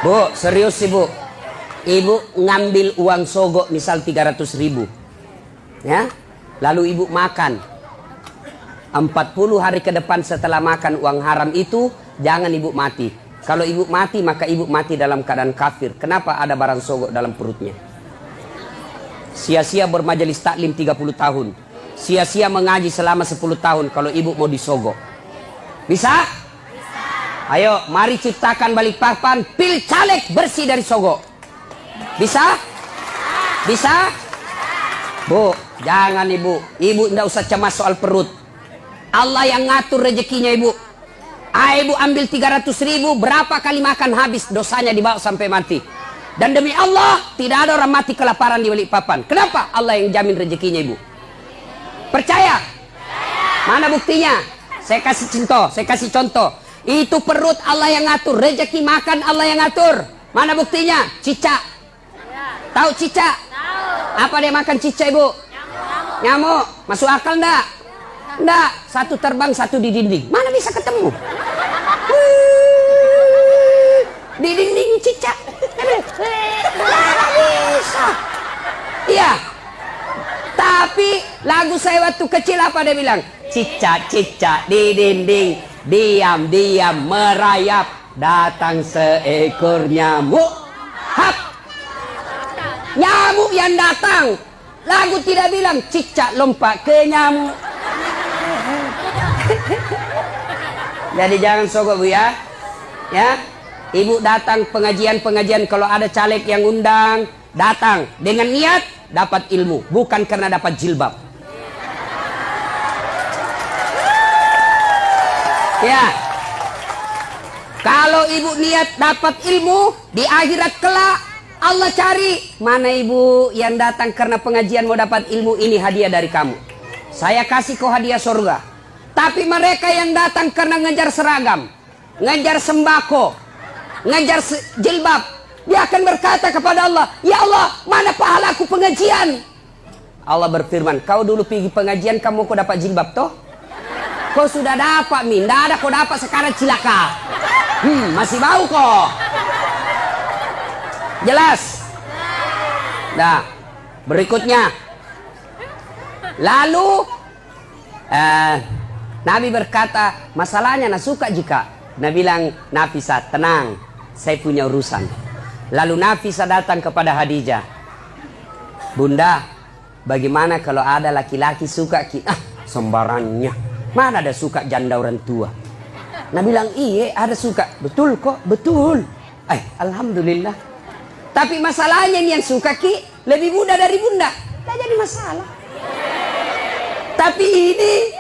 Bu, serius sih bu. Ibu ngambil uang sogok misal 300.000. Ya. Lalu ibu makan. 40 hari ke depan setelah makan uang haram itu, jangan ibu mati. Kalau ibu mati, maka ibu mati dalam keadaan kafir. Kenapa ada barang sogok dalam perutnya? Sia-sia bermajelis taklim 30 tahun. Sia-sia mengaji selama 10 tahun kalau ibu mau disogok. Bisa? Ayo, mari ciptakan Balikpapan pil caleg bersih dari sogok. Bisa? Bisa? Bu, jangan ibu. Ibu tidak usah cemas soal perut. Allah yang ngatur rezekinya ibu. Ibu ambil 300.000, berapa kali makan habis, dosanya dibawa sampai mati. Dan demi Allah, tidak ada orang mati kelaparan di Balikpapan. Kenapa? Allah yang jamin rezekinya ibu. Percaya? Mana buktinya? Saya kasih contoh. Itu perut Allah yang ngatur, rezeki makan Allah yang ngatur. Mana buktinya? Cicak. Tahu cicak? Apa dia makan cicak ibu? Nyamuk. Masuk akal enggak? Enggak. Satu terbang, satu di dinding. Mana bisa ketemu? Di dinding cicak. Mana bisa? Iya. Tapi lagu saya waktu kecil apa dia bilang? Cicak-cicak di dinding, diam-diam merayap, datang seekor nyamuk. Hap! Nyamuk yang datang. Lagu tidak bilang cicak lompat ke nyamuk. Jadi jangan sogok bu ya. Ya. Ibu datang pengajian-pengajian, kalau ada caleg yang undang, datang dengan niat dapat ilmu, bukan karena dapat jilbab. Ya. Kalau ibu niat dapat ilmu di akhirat kelak, Allah cari mana ibu yang datang karena pengajian mau dapat ilmu, ini hadiah dari kamu. Saya kasih kau hadiah surga. Tapi mereka yang datang karena ngejar seragam, ngejar sembako, ngejar jilbab, dia akan berkata kepada Allah, ya Allah, mana pahalaku pengajian? Allah berfirman, kau dulu pergi pengajian, kamu kau dapat jilbab toh? Kau sudah dapat, tidak ada kau dapat, sekarang cilaka. Masih bau kok. Jelas? Nah, berikutnya. Lalu Nabi berkata, masalahnya nak suka jika. Nabi bilang, Nafisah, tenang, saya punya urusan. Lalu Nafisah datang kepada Khadijah. Bunda, bagaimana kalau ada laki-laki suka kita? Sembarannya. Mana ada suka janda orang tua? Nabi bilang, iya ada suka. Betul kok, betul. Alhamdulillah. Tapi masalahnya ini yang suka ki lebih muda dari bunda. Tidak jadi masalah. Tapi ini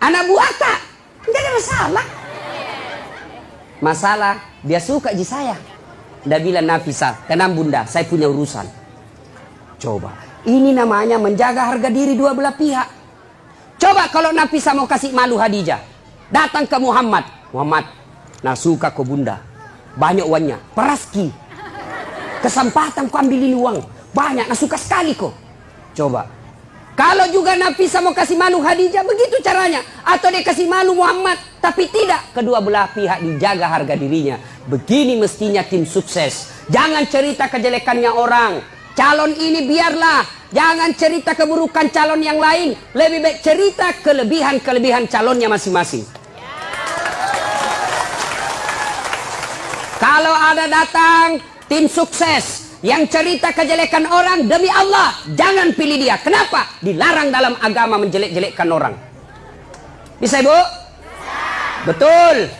anak buah kak, tidak ada masalah. Masalah dia suka di saya. Dia bilang, Nafisah, tenang bunda, saya punya urusan. Coba, ini namanya menjaga harga diri dua belah pihak. Coba kalau Nafisah mau kasih malu Khadijah, datang ke Muhammad. Muhammad, nah suka ke bunda, banyak uangnya, peraski. Kesempatan ku ambil ini uang, banyak, nah suka sekali kok. Coba. Kalau juga Nafisah mau kasih malu Khadijah, begitu caranya. Atau dia kasih malu Muhammad, tapi tidak. Kedua belah pihak dijaga harga dirinya. Begini mestinya tim sukses. Jangan cerita kejelekannya orang. Calon ini biarlah. Jangan cerita keburukan calon yang lain. Lebih baik cerita kelebihan-kelebihan calonnya masing-masing. Kalau ada datang tim sukses yang cerita kejelekan orang, demi Allah jangan pilih dia. Kenapa? Dilarang dalam agama menjelek-jelekkan orang. Bisa ibu? Bisa. Betul?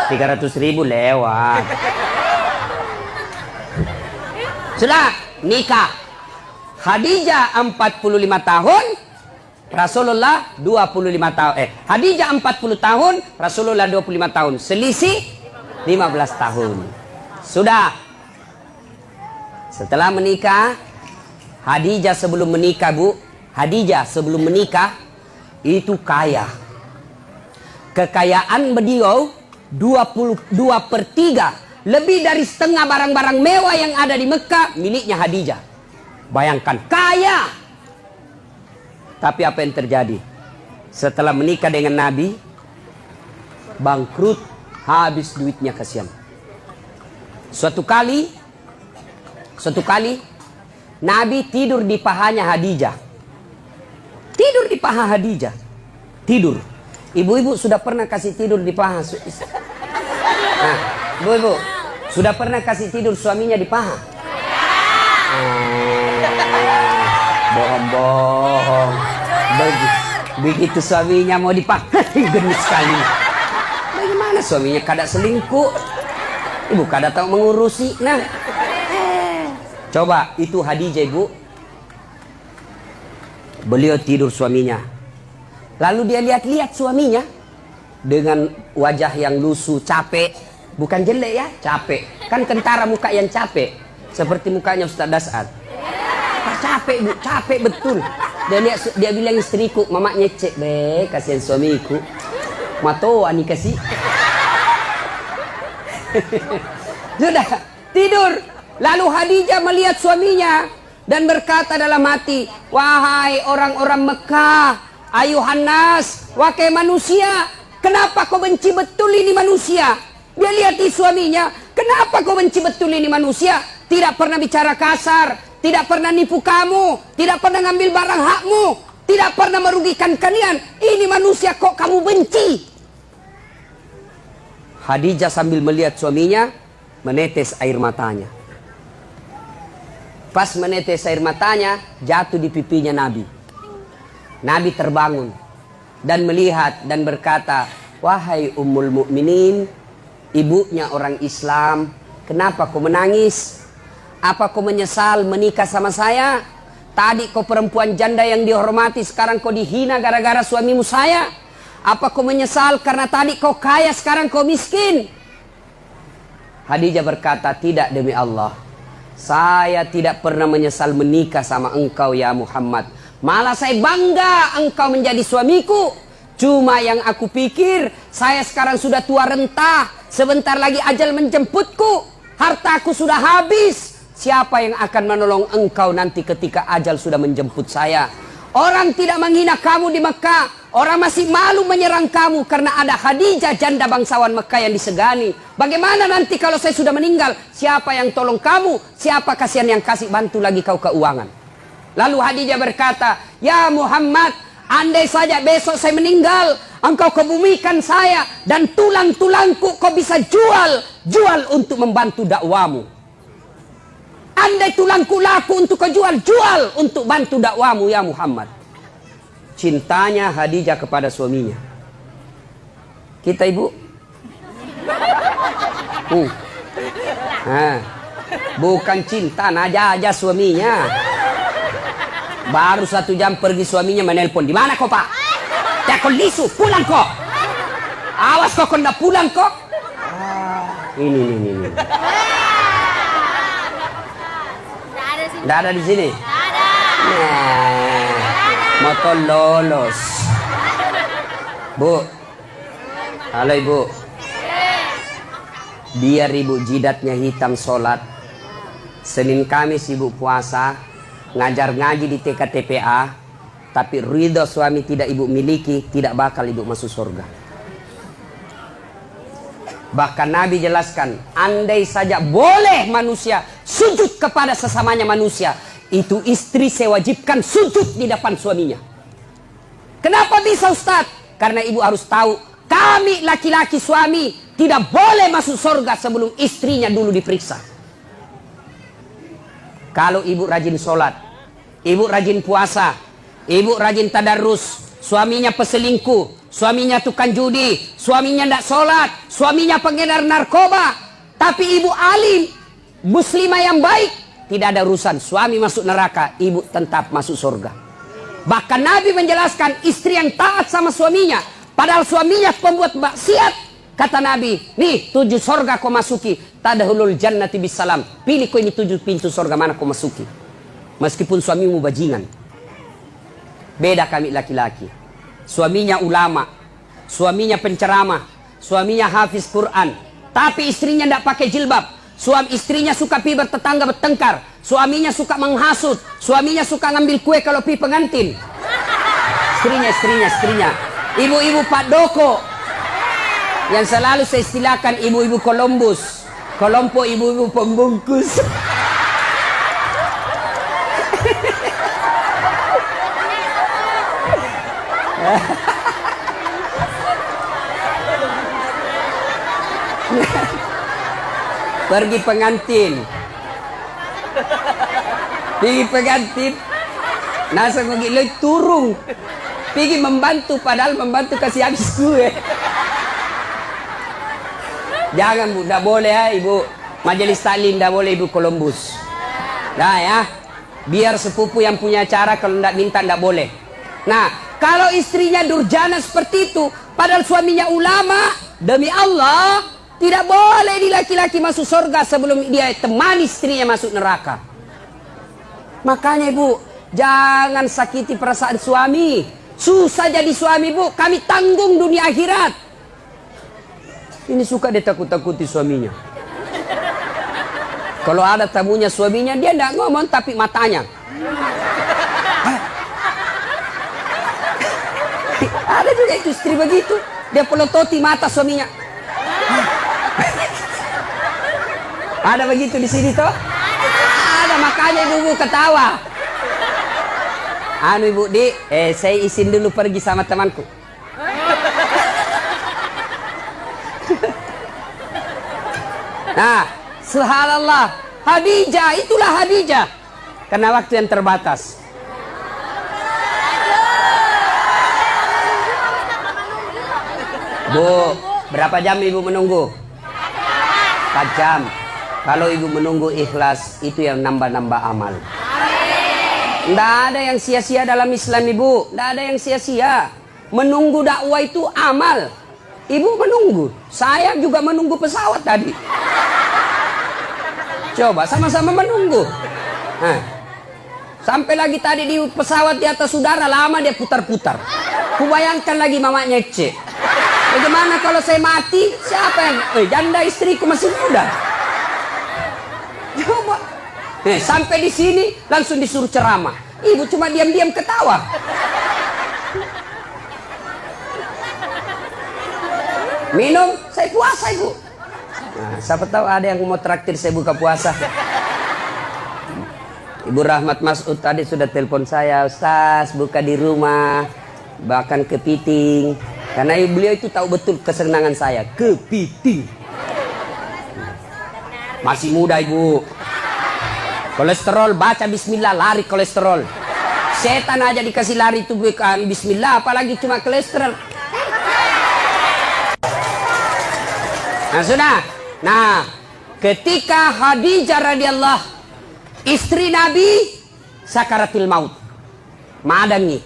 300.000 lewat. Sudah nikah. Khadijah 45 tahun, Rasulullah 25 tahun. Khadijah 40 tahun, Rasulullah 25 tahun. Selisih 15 tahun. Sudah. Setelah menikah, Khadijah sebelum menikah bu, Khadijah sebelum menikah itu kaya. Kekayaan beliau 22/3, lebih dari setengah barang-barang mewah yang ada di Mekah miliknya Khadijah. Bayangkan, kaya. Tapi apa yang terjadi? Setelah menikah dengan Nabi, bangkrut, habis duitnya, kasihan. Suatu kali Nabi tidur di pahanya Khadijah. Tidur di paha Khadijah. Tidur. Ibu-ibu sudah pernah kasih tidur di paha? Nah, ibu-ibu sudah pernah kasih tidur suaminya di paha? Bohong-bohong. Begitu suaminya mau dipaha, genis sekali. Bagaimana suaminya kada selingkuh? Ibu kada tahu mengurusi. Nah, coba itu Khadijah, ibu. Beliau tidur suaminya. Lalu dia lihat-lihat suaminya dengan wajah yang lusuh, capek. Bukan jelek ya, capek. Kan kentara muka yang capek. Seperti mukanya Ustaz Dasar. Capek, Bu, capek betul. Dia bilang istriku, mama nyecek, be, kasihan suamiku. Mato ani kasih. Sudah tidur. Lalu Khadijah melihat suaminya dan berkata dalam hati, wahai orang-orang Mekah, ayuhan nas, wahai manusia, kenapa kau benci betul ini manusia? Dia lihat di suaminya, kenapa kau benci betul ini manusia? Tidak pernah bicara kasar, tidak pernah nipu kamu, tidak pernah ngambil barang hakmu, tidak pernah merugikan kalian. Ini manusia kok kamu benci? Khadijah sambil melihat suaminya, menetes air matanya. Pas menetes air matanya, jatuh di pipinya Nabi. Nabi terbangun dan melihat dan berkata, wahai Ummul Mukminin, ibunya orang Islam, kenapa kau menangis? Apa kau menyesal menikah sama saya? Tadi kau perempuan janda yang dihormati, sekarang kau dihina gara-gara suamimu saya. Apa kau menyesal karena tadi kau kaya, sekarang kau miskin? Khadijah berkata, tidak demi Allah. Saya tidak pernah menyesal menikah sama engkau ya Muhammad. Malah saya bangga engkau menjadi suamiku. Cuma yang aku pikir, saya sekarang sudah tua renta. Sebentar lagi ajal menjemputku. Hartaku sudah habis. Siapa yang akan menolong engkau nanti ketika ajal sudah menjemput saya? Orang tidak menghina kamu di Mekah. Orang masih malu menyerang kamu karena ada Khadijah, janda bangsawan Mekah yang disegani. Bagaimana nanti kalau saya sudah meninggal? Siapa yang tolong kamu? Siapa kasihan yang kasih bantu lagi kau keuangan? Lalu Khadijah berkata, ya Muhammad, andai saja besok saya meninggal, engkau kebumikan saya dan tulang-tulangku kau bisa jual untuk membantu dakwamu. Andai tulangku laku untuk kau jual untuk bantu dakwamu ya Muhammad. Cintanya Khadijah kepada suaminya. Kita ibu, bukan cinta, naja suaminya. Baru 1 jam pergi suaminya menelpon. Di mana kau pak? Ya kau lisu, pulang kok. Awas kok ndak pulang kok. Ini. Nggak ada di sini. Motor lolos. Bu. Halo ibu. Biar ibu jidatnya hitam sholat. Senin Kamis ibu puasa. Ngajar ngaji di TKTPA. Tapi ridho suami tidak ibu miliki, tidak bakal ibu masuk surga. Bahkan Nabi jelaskan, andai saja boleh manusia sujud kepada sesamanya manusia, itu istri saya wajibkan sujud di depan suaminya. Kenapa bisa Ustaz? Karena ibu harus tahu, kami laki-laki suami tidak boleh masuk surga sebelum istrinya dulu diperiksa. Kalau ibu rajin sholat, ibu rajin puasa, ibu rajin tadarus, suaminya peselingkuh, suaminya tukang judi, suaminya tidak sholat, suaminya pengedar narkoba, tapi ibu alim, muslimah yang baik, tidak ada urusan. Suami masuk neraka, ibu tetap masuk surga. Bahkan Nabi menjelaskan istri yang taat sama suaminya, padahal suaminya pembuat maksiat, kata Nabi, nih 7 surga kau masuki, tadkhulul jannati bisalam. Pilih kau ini 7 pintu surga mana kau masuki. Meskipun suamimu bajingan. Beda kami laki-laki. Suaminya ulama, suaminya penceramah, suaminya hafiz Quran, tapi istrinya tidak pakai jilbab. Suami istrinya suka pi bertetangga bertengkar, suaminya suka menghasut, suaminya suka ngambil kue kalau pi pengantin. Istrinya. Ibu-ibu Pak Doko yang selalu saya istilahkan ibu-ibu Columbus. kelompok ibu-ibu pembungkus. Pergi pengantin. Pergi pengantin. Nasa ngogilo turung. Pergi membantu, padahal membantu kasih habis gue. Jangan bu, tidak boleh ya ibu. Majelis taklim tidak boleh ibu Columbus. Nah ya, biar sepupu yang punya acara, kalau tidak minta tidak boleh. Nah, kalau istrinya durjana seperti itu, padahal suaminya ulama, demi Allah, tidak boleh di laki-laki masuk surga sebelum dia temani istrinya masuk neraka. Makanya ibu, jangan sakiti perasaan suami. Susah jadi suami bu, kami tanggung dunia akhirat. Ini suka dia takut-takuti suaminya. Kalau ada tamunya suaminya, dia tidak ngomong tapi matanya. Ada juga itu istri begitu. Dia pelototi mata suaminya. Ada begitu di sini toh? Ada, makanya ibu ketawa. Anu ibu di, saya izin dulu pergi sama temanku. Nah, subhanallah, Khadijah, itulah Khadijah. Karena waktu yang terbatas. Bu, berapa jam ibu menunggu? 4 jam. Kalau ibu menunggu ikhlas, itu yang nambah-nambah amal. Tidak ada yang sia-sia dalam Islam ibu. Tidak ada yang sia-sia. Menunggu dakwah itu amal. Ibu menunggu. Saya juga menunggu pesawat tadi. Coba sama-sama menunggu. Nah, sampai lagi tadi di pesawat di atas udara, lama dia putar-putar. Kubayangkan lagi mamanya cek. Bagaimana kalau saya mati? Siapa yang... janda istriku masih muda. Coba. Sampai di sini langsung disuruh ceramah. Ibu cuma diam-diam ketawa. Minum, saya puasa ibu. Nah, siapa tahu ada yang mau traktir saya buka puasa. Ibu Rahmat Mas'ud tadi sudah telepon saya, Ustaz buka di rumah, bahkan kepiting. Karena beliau itu tahu betul kesenangan saya, kepiting. Masih muda ibu. Kolesterol, baca bismillah, lari kolesterol. Setan aja dikasih lari itu bukan bismillah, apalagi cuma kolesterol. Nah sudah. Nah, ketika Khadijah radhiyallahu istri Nabi sakaratil maut, madangi.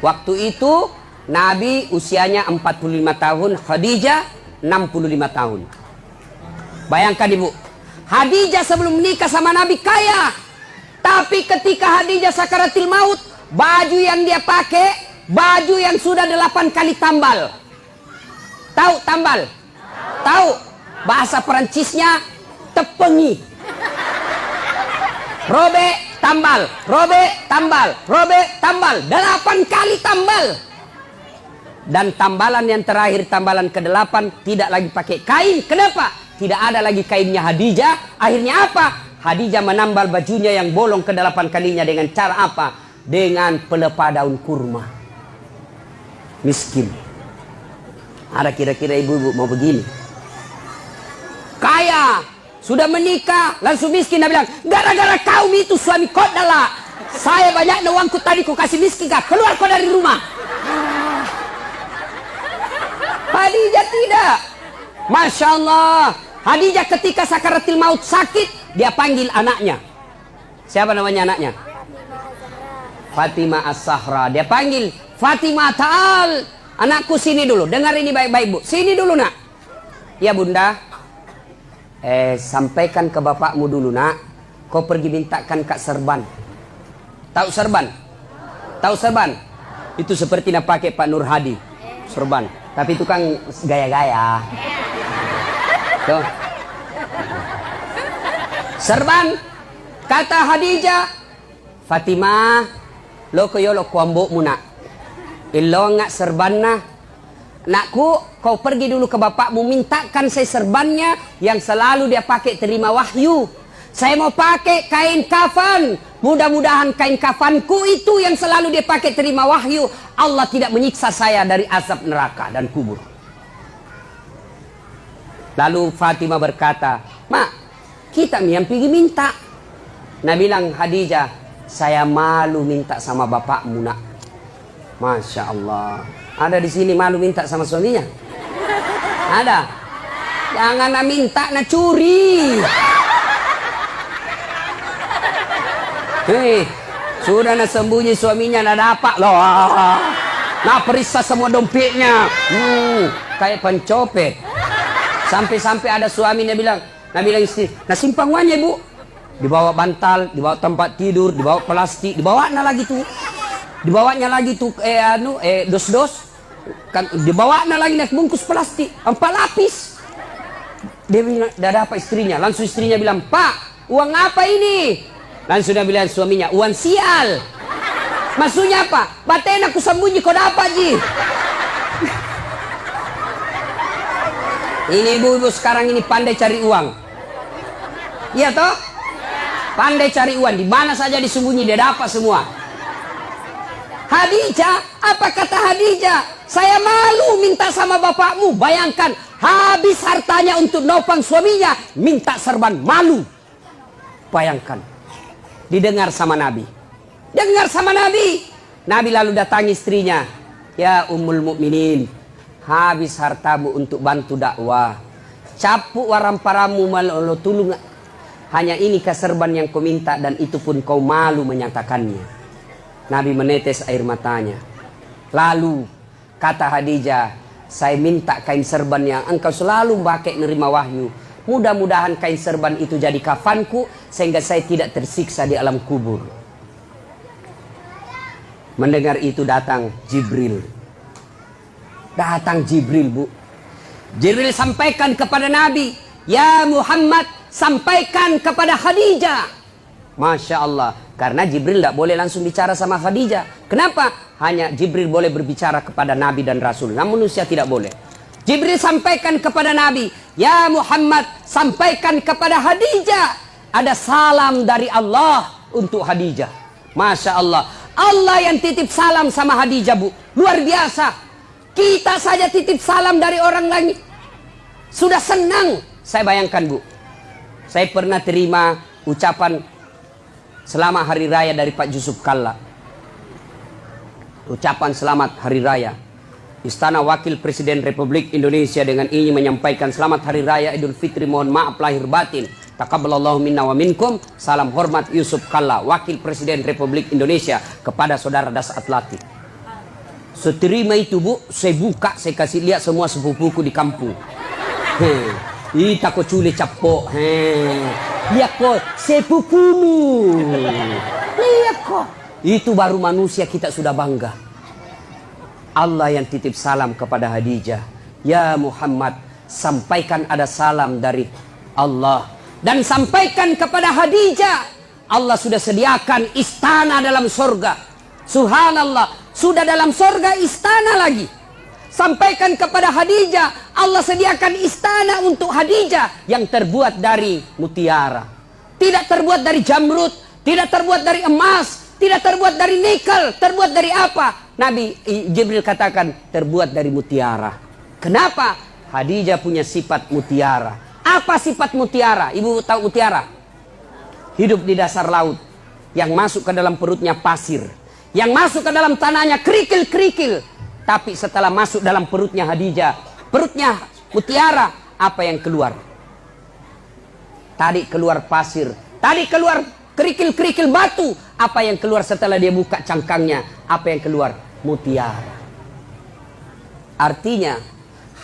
Waktu itu Nabi usianya 45 tahun, Khadijah 65 tahun. Bayangkan ibu, Khadijah sebelum menikah sama Nabi kaya, tapi ketika Khadijah sakaratil maut, baju yang dia pakai, baju yang sudah 8 kali tambal. Tahu tambal? Tahu? Bahasa Perancisnya tepengi. Robe tambal, robe tambal, robe tambal, 8 kali tambal. Dan tambalan yang terakhir, tambalan ke-8, tidak lagi pakai kain. Kenapa? Tidak ada lagi kainnya Khadijah. Akhirnya apa? Khadijah menambal bajunya yang bolong ke-8 kalinya dengan cara apa? Dengan pelepah daun kurma. Miskin. Ada kira-kira ibu-ibu mau begini? Kaya, sudah menikah, langsung miskin. Dia bilang, gara-gara kau itu suami kau adalah. Saya banyak uangku tadi kau kasih miskin kah? Keluar kau dari rumah. Khadijah tidak. Masya Allah. Khadijah ketika sakaratil maut sakit, dia panggil anaknya. Siapa namanya anaknya? Fatimah As-Sahra. Dia panggil, Fatimah ta'al. Anakku sini dulu, dengar ini baik-baik bu. Sini dulu nak. Ya bunda. Sampaikan ke bapakmu dulu nak, kau pergi mintakan Kak Serban. Tahu Serban? Tahu Serban? Itu seperti nak pakai Pak Nur Hadi. Serban. Tapi itu kan gaya-gaya. Tuh. Serban. Kata Khadijah, Fatimah, lo koyo lo kuambok muna. Ilo ngak serban na. nakku, kau pergi dulu ke bapakmu, mintakan saya serbannya yang selalu dia pakai terima wahyu. Saya mau pakai kain kafan, mudah-mudahan kain kafanku itu yang selalu dia pakai terima wahyu. Allah tidak menyiksa saya dari azab neraka dan kubur. Lalu Fatimah berkata, "Mak, kita yang pergi minta." Nah bilang Khadijah, "Saya malu minta sama bapakmu, nak." Masya Allah. Ada di sini malu minta sama suaminya? Ada? Jangan nak minta, nak curi. Hei, sudah nak sembunyi suaminya, nak dapat loh. Nak periksa semua dompetnya. Kayak pencopet. Sampai-sampai ada suaminya bilang, nah bilang istri, "Nah simpang uangnya ibu." Dibawa bantal, dibawa tempat tidur, dibawa plastik, dibawanya lagi tuh. Dibawanya lagi tuh dos-dos. Kan dibawanya lagi naik bungkus plastik 4 lapis. Dia bilang, "Dah apa istrinya?" Langsung istrinya bilang, "Pak, uang apa ini?" Langsung dia bilang suaminya, "Uang sial." Maksudnya apa? "Baten aku sembunyi kau dapat ji." Ini ibu-ibu sekarang ini pandai cari uang. Iya toh? Pandai cari uang, di mana saja disembunyi dia dapat semua. Khadijah, apa kata Khadijah? "Saya malu minta sama bapakmu." Bayangkan, habis hartanya untuk nopang suaminya, minta serban, malu. Bayangkan. Didengar sama Nabi. Dengar sama Nabi. Nabi lalu datangi istrinya. "Ya Ummul Mukminin, habis hartamu untuk bantu dakwah. Capuk waramparamu malu tulung. Hanya ini keserban yang kau minta dan itu pun kau malu menyatakannya." Nabi menetes air matanya. Lalu kata Khadijah, "Saya minta kain serban yang engkau selalu pakai nerima wahyu. Mudah-mudahan kain serban itu jadi kafanku sehingga saya tidak tersiksa di alam kubur." Mendengar itu datang Jibril. Datang Jibril, Bu. Jibril sampaikan kepada Nabi, "Ya Muhammad, sampaikan kepada Khadijah." Masya Allah. Karena Jibril tidak boleh langsung bicara sama Khadijah. Kenapa? Hanya Jibril boleh berbicara kepada Nabi dan Rasul. Namun manusia tidak boleh. Jibril sampaikan kepada Nabi, "Ya Muhammad, sampaikan kepada Khadijah. Ada salam dari Allah untuk Khadijah." Masya Allah. Allah yang titip salam sama Khadijah, Bu. Luar biasa. Kita saja titip salam dari orang lain. Sudah senang. Saya bayangkan, Bu. Saya pernah terima ucapan selamat hari raya dari Pak Yusuf Kalla. Ucapan selamat hari raya. Istana Wakil Presiden Republik Indonesia dengan ini menyampaikan selamat hari raya Idul Fitri, mohon maaf lahir batin. Taqabbalallahu minna wa minkum. Salam hormat Yusuf Kalla, Wakil Presiden Republik Indonesia, kepada saudara Dasat Latif. Seterima itu, Bu, saya buka, saya kasih lihat semua sepupuku di kampung. Ita ko cule capok. Lihat kok sepupumu. Lihat kok. Itu baru manusia kita sudah bangga. Allah yang titip salam kepada Khadijah. "Ya Muhammad, sampaikan ada salam dari Allah. Dan sampaikan kepada Khadijah, Allah sudah sediakan istana dalam surga." Subhanallah, sudah dalam surga istana lagi. Sampaikan kepada Khadijah, Allah sediakan istana untuk Khadijah yang terbuat dari mutiara. Tidak terbuat dari jamrud, tidak terbuat dari emas, tidak terbuat dari nikel. Terbuat dari apa? Nabi Jibril katakan terbuat dari mutiara. Kenapa? Khadijah punya sifat mutiara. Apa sifat mutiara? Ibu tahu mutiara? Hidup di dasar laut. Yang masuk ke dalam perutnya pasir. Yang masuk ke dalam tanahnya kerikil-kerikil. Tapi setelah masuk dalam perutnya Khadijah, perutnya mutiara, apa yang keluar? Tadi keluar pasir, tadi keluar kerikil-kerikil batu. Apa yang keluar setelah dia buka cangkangnya? Apa yang keluar? Mutiara. Artinya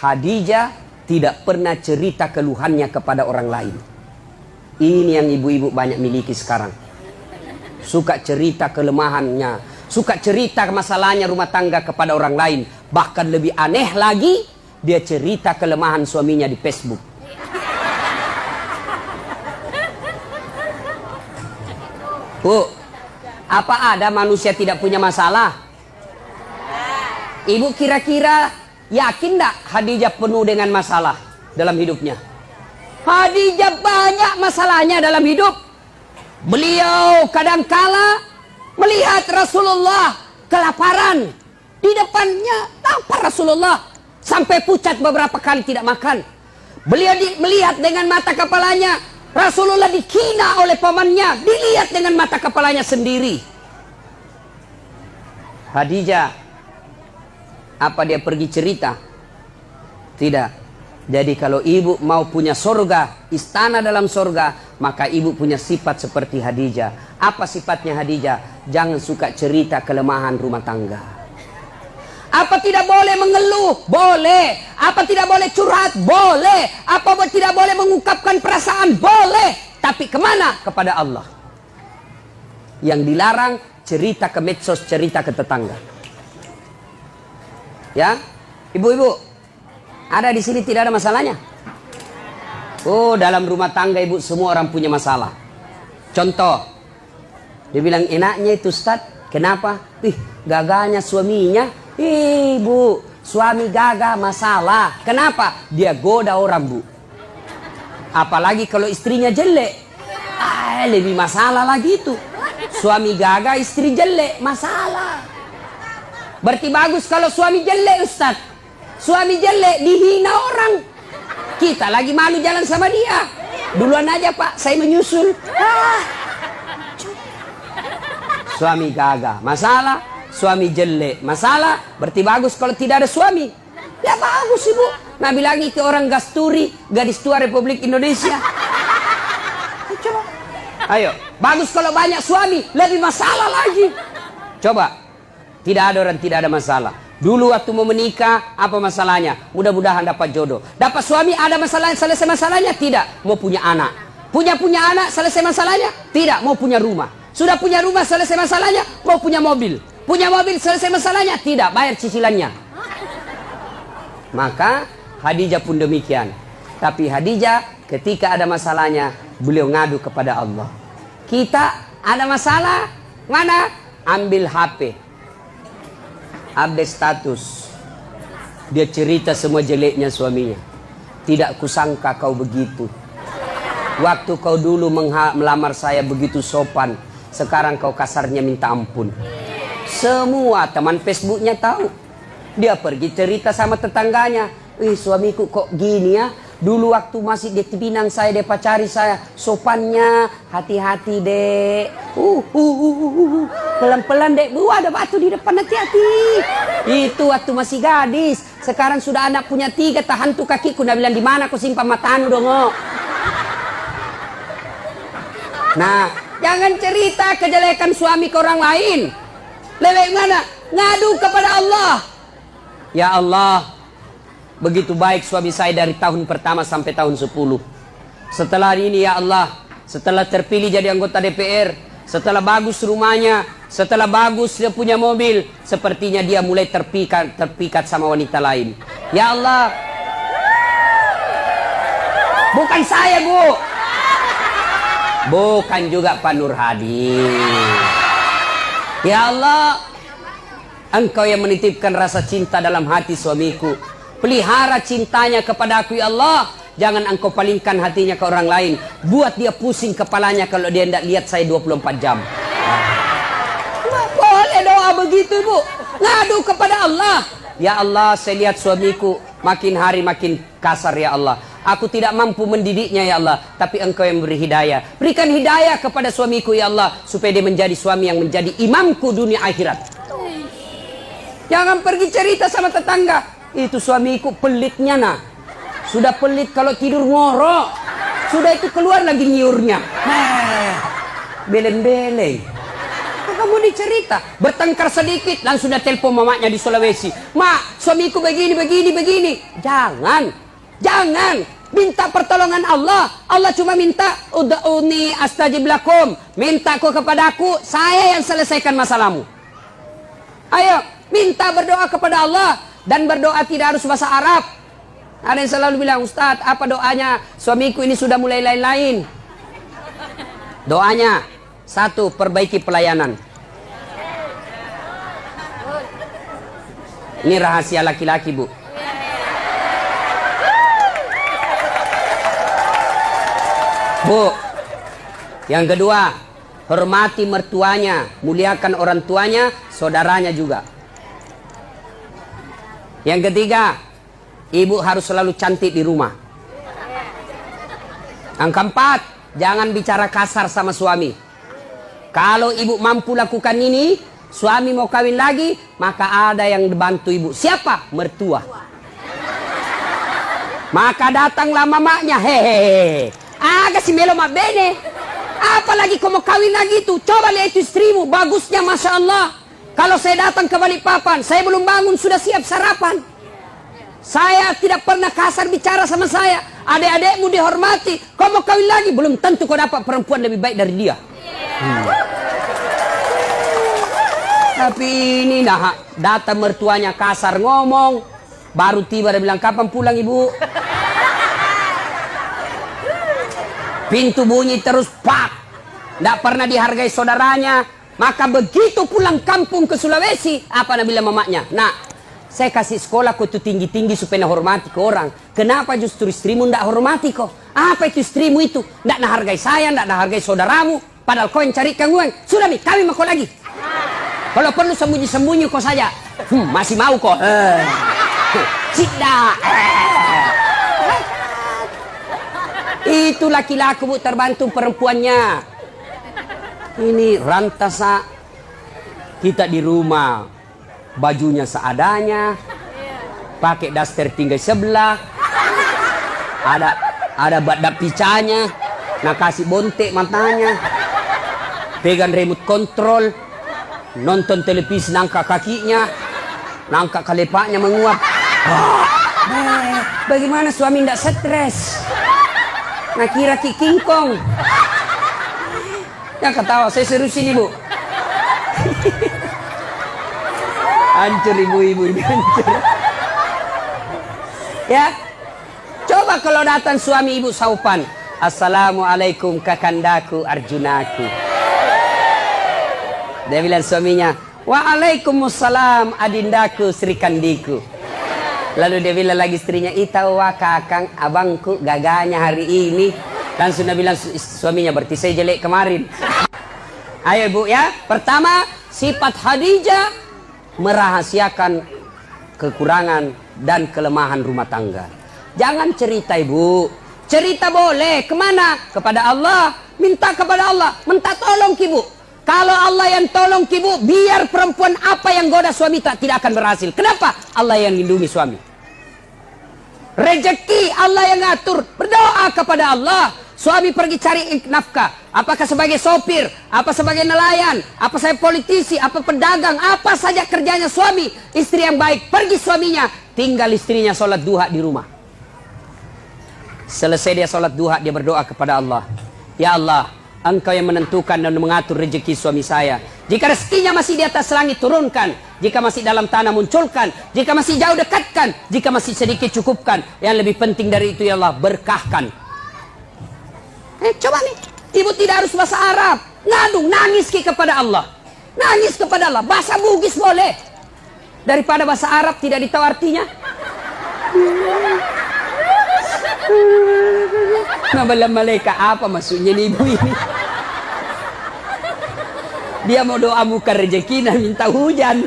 Khadijah tidak pernah cerita keluhannya kepada orang lain. Ini yang ibu-ibu banyak miliki sekarang. Suka cerita kelemahannya, suka cerita masalahnya rumah tangga kepada orang lain. Bahkan lebih aneh lagi, dia cerita kelemahan suaminya di Facebook. Bu, apa ada manusia tidak punya masalah? Ibu kira-kira Yakin enggak Khadijah penuh dengan masalah dalam hidupnya? Khadijah banyak masalahnya dalam hidup. Beliau kadangkala melihat Rasulullah kelaparan. Di depannya lapar Rasulullah. Sampai pucat beberapa kali tidak makan. Beliau melihat dengan mata kepalanya. Rasulullah dikina oleh pamannya. Dilihat dengan mata kepalanya sendiri. Khadijah, apa dia pergi cerita? Tidak. Jadi kalau ibu mau punya surga, istana dalam surga, maka ibu punya sifat seperti Khadijah. Apa sifatnya Khadijah? Jangan suka cerita kelemahan rumah tangga. Apa tidak boleh mengeluh? Boleh. Apa tidak boleh curhat? Boleh. Apa tidak boleh mengungkapkan perasaan? Boleh. Tapi kemana? Kepada Allah. Yang dilarang cerita ke medsos, cerita ke tetangga. Ya, ibu-ibu, ada di sini tidak ada masalahnya? Oh, dalam rumah tangga ibu semua orang punya masalah. Contoh, dia bilang enaknya itu Ustaz, kenapa? Gagahnya suaminya. Ibu, suami gagah masalah. Kenapa? Dia goda orang, Bu. Apalagi kalau istrinya jelek. Lebih masalah lagi itu. Suami gagah, istri jelek, masalah. Berarti bagus kalau suami jelek, Ustaz. Suami jelek dihina orang. Kita lagi malu jalan sama dia. Duluan aja Pak, saya menyusul. Suami gagah, masalah. Suami jelek, masalah. Berarti bagus kalau tidak ada suami. Ya bagus ibu. Nah bilang ke orang Gasturi, gadis tua Republik Indonesia. Coba. Ayo, bagus kalau banyak suami, lebih masalah lagi. Coba. Tidak ada orang tidak ada masalah. Dulu waktu mau menikah, apa masalahnya? Mudah-mudahan dapat jodoh. Dapat suami, ada masalah, selesai masalahnya? Tidak. Mau punya anak. Punya anak, selesai masalahnya? Tidak. Mau punya rumah. Sudah punya rumah, selesai masalahnya? Mau punya mobil. Punya mobil, selesai masalahnya? Tidak. Bayar cicilannya. Maka Khadijah pun demikian. Tapi Khadijah ketika ada masalahnya, beliau ngadu kepada Allah. Kita ada masalah, mana? Ambil HP. Update status. Dia cerita semua jeleknya suaminya. Tidak kusangka kau begitu. Waktu kau dulu melamar saya begitu sopan. Sekarang kau kasarnya minta ampun. Semua teman Facebooknya tahu. Dia pergi cerita sama tetangganya. Suamiku kok gini ya. Dulu waktu masih di Pinang saya, dia pacari saya. Sopannya, hati-hati dek. Pelan-pelan dek. Ada batu di depan, hati-hati. Itu waktu masih gadis. Sekarang sudah anak punya 3, tahan tuh kakiku. Dia bilang, di mana kau simpan matamu dong? Nah, jangan cerita kejelekan suami ke orang lain. Lewat mana? Ngadu kepada Allah. Ya Allah, begitu baik suami saya dari tahun pertama sampai tahun 10. Setelah ini ya Allah, setelah terpilih jadi anggota DPR, setelah bagus rumahnya, setelah bagus dia punya mobil, sepertinya dia mulai terpikat sama wanita lain. Ya Allah, bukan saya Bu, bukan juga Pak Nur Hadi. Ya Allah, Engkau yang menitipkan rasa cinta dalam hati suamiku. Pelihara cintanya kepada aku ya Allah. Jangan Engkau palingkan hatinya ke orang lain. Buat dia pusing kepalanya kalau dia tidak lihat saya 24 jam. Boleh doa begitu Bu. Ngadu kepada Allah. Ya Allah, saya lihat suamiku makin hari makin kasar ya Allah. Aku tidak mampu mendidiknya ya Allah. Tapi Engkau yang beri hidayah. Berikan hidayah kepada suamiku ya Allah. Supaya dia menjadi suami yang menjadi imamku dunia akhirat. Jangan pergi cerita sama tetangga. Itu suamiku pelitnya nah. Sudah pelit kalau tidur ngorok. Sudah itu keluar lagi nyiurnya. Beleng-beleng. Kamu dicerita. Bertengkar sedikit langsung sudah telepon mamanya di Sulawesi. Mak, suamiku begini. Jangan. Minta pertolongan Allah. Allah cuma minta ud'uni astajib lakum. Minta kau kepadaku, saya yang selesaikan masalahmu. Ayo, minta berdoa kepada Allah. Dan berdoa tidak harus bahasa Arab. Ada yang selalu bilang, Ustadz, apa doanya? Suamiku ini sudah mulai lain-lain. Doanya, 1, perbaiki pelayanan. Ini rahasia laki-laki Bu. Bu, yang kedua, hormati mertuanya, muliakan orang tuanya, saudaranya juga. Yang ketiga, ibu harus selalu cantik di rumah. Yang keempat, jangan bicara kasar sama suami. Kalau ibu mampu lakukan ini, suami mau kawin lagi, maka ada yang bantu ibu. Siapa? Mertua. Maka datanglah mamanya, hehehe. Kasih melo mak bene. Apalagi kau mau kawin lagi tuh. Coba lihat istrimu, bagusnya Masya Allah. Kalau saya datang ke Balikpapan, saya belum bangun sudah siap sarapan. Saya tidak pernah kasar bicara sama saya. Adik-adikmu dihormati. Kau mau kawin lagi, belum tentu kau dapat perempuan lebih baik dari dia. Tapi ini nah, datang mertuanya kasar ngomong, baru tiba dia bilang, kapan pulang ibu? Pintu bunyi terus, pak. Tidak pernah dihargai saudaranya. Maka begitu pulang kampung ke Sulawesi, apa nak bilang mamanya? Nah, saya kasih sekolah kau itu tinggi-tinggi supaya nak hormati ke orang. Kenapa justru istrimu tidak hormati kau? Apa itu istrimu itu? Tidak nak hargai saya, tidak nak hargai saudaramu. Padahal kau yang carikan uang. Sudah mi, kami mau kau lagi. Kalau perlu sembunyi-sembunyi kau saja. Masih mau kau? Cida. Itu laki-laki bu terbantu perempuannya. Ini rantasa kita di rumah, bajunya seadanya, pakai daster tinggal sebelah, ada badak picanya, nak kasih bontek matanya, pegang remote control, nonton televisi nangka kakinya, nangka kalepaknya menguap. Bagaimana suami tidak stres? Nak kira kikingkong. Yang ketawa, saya seriusin ibu. Hancur ibu-ibu ini, hancur. Ya, coba kalau datang suami ibu saupan. Assalamualaikum kakandaku Arjunaku. Dia bilang suaminya, waalaikumsalam adindaku Sri Kandiku. Lalu dia bilang lagi istrinya, itawa kakang abangku gaganya hari ini. Langsung dia bilang suaminya, berarti saya jelek kemarin. Ayo ibu ya. Pertama, sifat Khadijah merahasiakan kekurangan dan kelemahan rumah tangga. Jangan cerita ibu. Cerita boleh. Kemana? Kepada Allah. Minta kepada Allah. Minta tolong ibu. Kalau Allah yang tolong ibu, biar perempuan apa yang goda suami tidak akan berhasil. Kenapa? Allah yang lindungi suami. Rezeki Allah yang ngatur. Berdoa kepada Allah. Suami pergi cari nafkah. Apakah sebagai sopir, apa sebagai nelayan, apa sebagai politisi, apa pedagang, apa saja kerjanya suami. Istri yang baik, pergi suaminya. Tinggal istrinya sholat duha di rumah. Selesai dia sholat duha, dia berdoa kepada Allah. Ya Allah, Engkau yang menentukan dan mengatur rezeki suami saya. Jika rezekinya masih di atas langit, turunkan. Jika masih dalam tanah, munculkan. Jika masih jauh, dekatkan. Jika masih sedikit, cukupkan. Yang lebih penting dari itu, ya Allah, berkahkan. Coba nih, ibu tidak harus bahasa Arab. Ngadu, nangis kepada Allah. Nangis kepada Allah. Bahasa Bugis boleh. Daripada bahasa Arab tidak ditahu artinya. Nabalam malaikat, apa maksudnya nih ibu ini? Dia mau doa bukan rezeki dan minta hujan.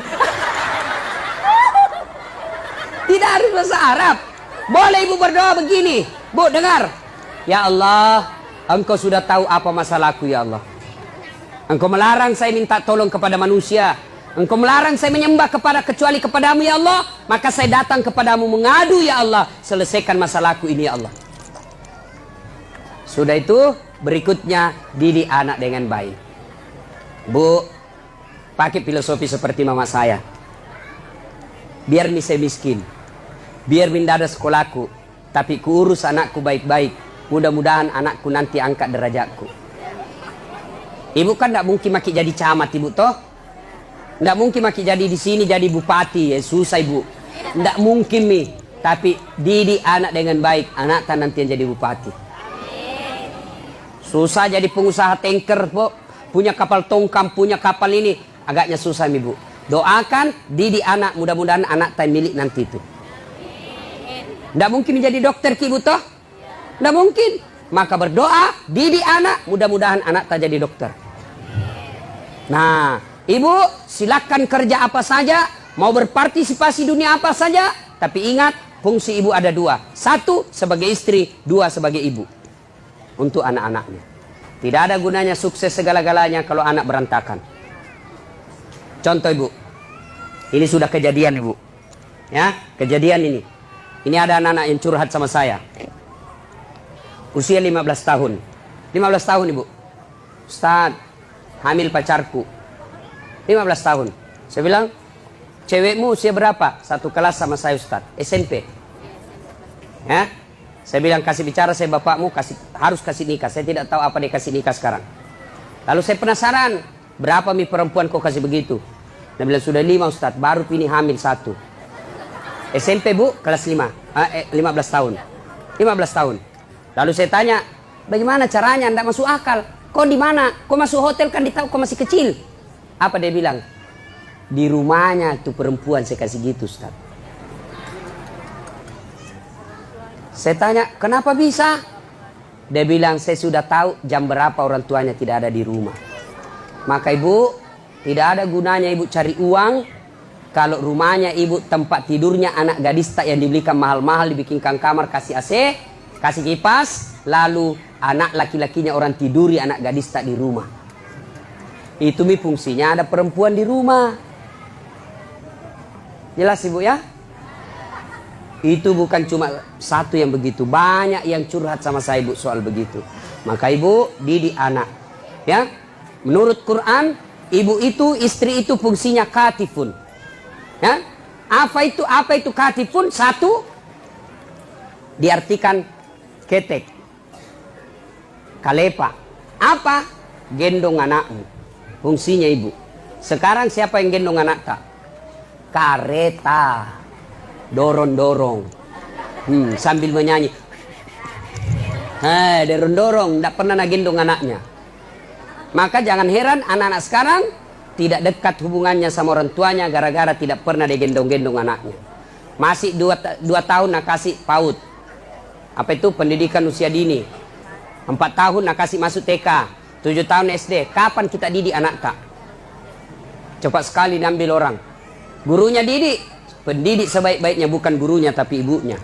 Tidak harus bahasa Arab. Boleh ibu berdoa begini. Bu, dengar. Ya Allah, Engkau sudah tahu apa masalahku ya Allah. Engkau melarang saya minta tolong kepada manusia. Engkau melarang saya menyembah kecuali kepadamu ya Allah. Maka saya datang kepadamu mengadu ya Allah. Selesaikan masalahku ini ya Allah. Sudah itu, berikutnya didik anak dengan baik. Bu, pakai filosofi seperti mama saya. Biar saya miskin, biar minda ada sekolahku, tapi kuurus anakku baik-baik. Mudah-mudahan anakku nanti angkat derajatku. Ibu kan tidak mungkin maki jadi camat ibu toh. Tidak mungkin maki jadi di sini jadi bupati, ya susah ibu. Tidak mungkin nih. Tapi didik anak dengan baik, anak tak nanti yang jadi bupati. Susah jadi pengusaha tanker, bu. Punya kapal tongkang, punya kapal ini. Agaknya susah ibu. Doakan didik anak, mudah-mudahan anak tak milik nanti itu. Tidak mungkin menjadi dokter ibu toh. Tidak mungkin. maka berdoa, didik anak, mudah-mudahan anak tak jadi dokter. Nah, ibu silakan kerja apa saja, mau berpartisipasi dunia apa saja, tapi ingat, fungsi ibu ada dua. Satu, sebagai istri, dua, sebagai ibu. Untuk anak-anaknya. Tidak ada gunanya sukses segala-galanya kalau anak berantakan. Contoh ibu, ini sudah kejadian ibu. Ya, kejadian ini. Ini ada anak-anak yang curhat sama saya. Usia 15 tahun. 15 tahun ibu. Ustaz, hamil pacarku. 15 tahun. Saya bilang, cewekmu usia berapa? Satu kelas sama saya Ustaz. SMP. Ya. Saya bilang, kasih bicara saya bapakmu, harus kasih nikah. Saya tidak tahu apa dia kasih nikah sekarang. Lalu saya penasaran, berapa mi perempuan kok kasih begitu? Dia bilang, sudah 5 Ustaz, baru pilih hamil 1. SMP bu, kelas 5. 15 tahun. 15 tahun. Lalu saya tanya, bagaimana caranya? Tidak masuk akal. Kau di mana? Kau masuk hotel kan ditahu kau masih kecil. Apa dia bilang? Di rumahnya tuh perempuan saya kasih gitu Ustaz. Saya tanya, kenapa bisa? Dia bilang, saya sudah tahu jam berapa orang tuanya tidak ada di rumah. Maka ibu, tidak ada gunanya ibu cari uang kalau rumahnya ibu tempat tidurnya anak gadis tak yang dibelikan mahal-mahal, dibikinkan kamar, kasih AC, kasih kipas, lalu anak laki-lakinya orang tiduri anak gadis tak di rumah. Itu mi fungsinya ada perempuan di rumah. Jelas ibu ya? Itu bukan cuma satu yang begitu, banyak yang curhat sama saya ibu soal begitu. Maka ibu didik anak. Ya, menurut Quran, ibu itu, istri itu fungsinya katifun. Ya, apa itu katifun? Satu, diartikan ketek, kalepa. Apa? Gendong anakmu. Fungsinya ibu. Sekarang siapa yang gendong anak tak? Kareta. Dorong-dorong. Sambil menyanyi. Dorong-dorong. Tidak pernah gendong anaknya. Maka jangan heran anak-anak sekarang tidak dekat hubungannya sama orang tuanya gara-gara tidak pernah digendong-gendong anaknya. Masih 2 tahun nak kasih PAUD. Apa itu? Pendidikan usia dini. 4 tahun nak kasih masuk TK. 7 tahun SD. Kapan kita didik anak tak? Cepat sekali diambil orang. Gurunya didik. Pendidik sebaik-baiknya bukan gurunya tapi ibunya.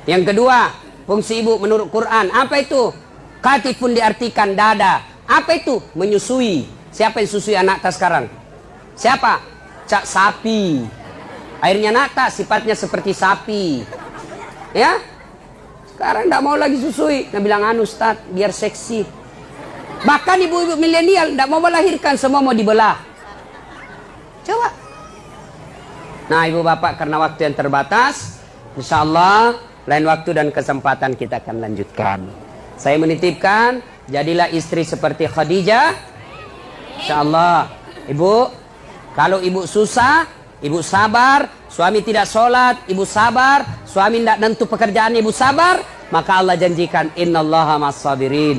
Yang kedua, fungsi ibu menurut Quran. Apa itu? Katifun diartikan dada. Apa itu? Menyusui. Siapa yang susui anak tak sekarang? Siapa? Cak sapi. Airnya nata sifatnya seperti sapi. Ya? Sekarang tidak mau lagi susui. Dia bilang, anu Ustaz, biar seksi. Bahkan ibu-ibu milenial tidak mau melahirkan, semua mau dibelah. Coba. Nah ibu bapak, karena waktu yang terbatas, insya Allah lain waktu dan kesempatan kita akan lanjutkan. Saya menitipkan, jadilah istri seperti Khadijah. Insya Allah. Ibu, kalau ibu susah, ibu sabar. Suami tidak sholat, ibu sabar. Suami tidak nentu pekerjaan, ibu sabar. Maka Allah janjikan, innallaha ma'as sabirin.